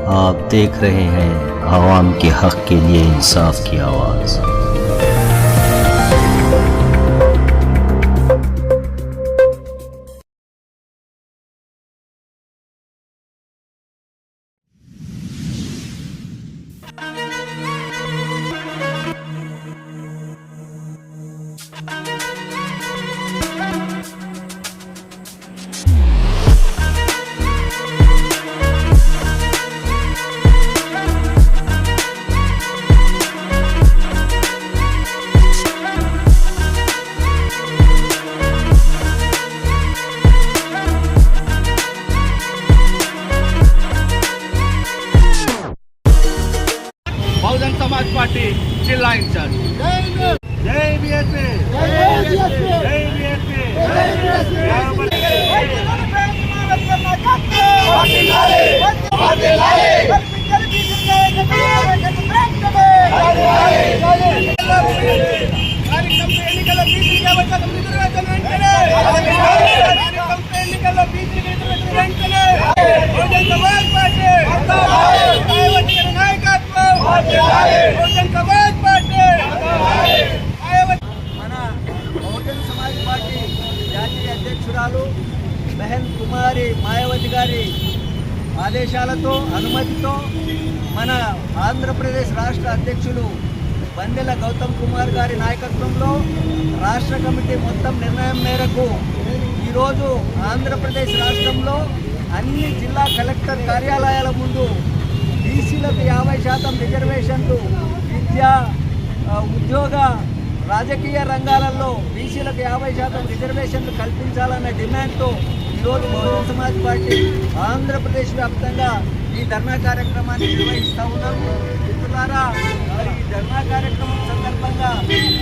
आप देख रहे हैं आवाम के हक के लिए इंसाफ की आवाज़। बहुजन समाज पार्टी जिला इंचार्ज। जय बीएसपी, जय बीएसपी, అధ్యక్షురాలు బహన్ కుమారి మాయావతి గారి ఆదేశాలతో అనుమతితో మన ఆంధ్రప్రదేశ్ రాష్ట్ర అధ్యక్షులు బందెల గౌతమ్ కుమార్ గారి నాయకత్వంలో రాష్ట్ర కమిటీ మొత్తం నిర్ణయం మేరకు ఈరోజు ఆంధ్రప్రదేశ్ రాష్ట్రంలో అన్ని జిల్లా కలెక్టర్ కార్యాలయాల ముందు బీసీలకు 50% రిజర్వేషన్లు విద్య ఉద్యోగ రాజకీయ రంగాలలో బీసీలకు 50% రిజర్వేషన్లు కల్పించాలన్న డిమాండ్తో ఈరోజు బహుజన్ సమాజ్ పార్టీ ఆంధ్రప్రదేశ్ వ్యాప్తంగా ఈ ధర్నా కార్యక్రమాన్ని నిర్వహిస్తూ ఉన్నాము. మిత్రులారా, మరి ఈ ధర్నా కార్యక్రమం సందర్భంగా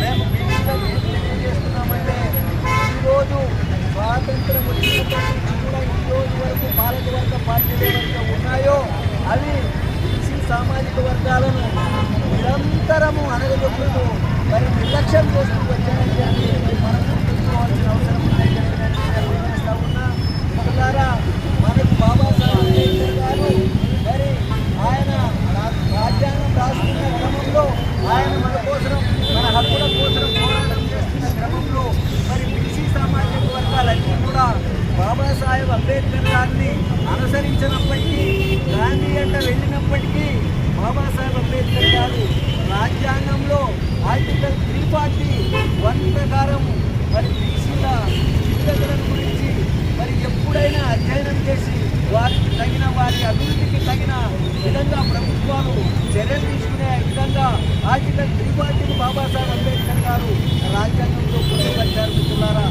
మేము ఏం చేస్తున్నామంటే ఈరోజు స్వాతంత్రం వచ్చినప్పటి నుంచి కూడా ఈ రోజు వరకు పాలకవర్గ పార్టీలు ఏవైతే ఉన్నాయో అవి బీసీ సామాజిక వర్గాలను నిరంతరము అనగదొక్కుతూ మరి నిర్లక్ష్యం చేస్తూ వచ్చారని మనం గుర్తుంచుకోవాల్సిన అవసరం ఉందని తెలియజేస్తా ఉన్నా. మిత్రులారా, మనకు బాబాసాహెబ్ అంబేద్కర్ గారు మరి ఆయన రాజ్యాంగం రాసుకున్న క్రమంలో ఆయన మన కోసం మన హక్కుల కోసం పోరాటం చేస్తున్న క్రమంలో మరి బీసీ సామాజిక వర్గాలన్నీ కూడా బాబాసాహెబ్ అంబేద్కర్ గారిని అనుసరించినప్పటికీ గాంధీ అంట వెళ్ళినప్పటికీ బాబాసాహెబ్ అంబేద్కర్ గారు రాజ్యాంగంలో ఆర్టికల్ 341 ప్రకారం మరి బీసీల విద్యల గురించి మరి ఎప్పుడైనా అధ్యయనం చేసి వారికి తగిన వారి అభివృద్ధికి తగిన విధంగా ప్రభుత్వాలు చర్యలు తీసుకునే విధంగా ఆర్టికల్ 340 బాబాసాహెబ్ అంబేద్కర్ గారు రాజ్యాంగంలో పొందుపరిచారు. మిత్రులారా,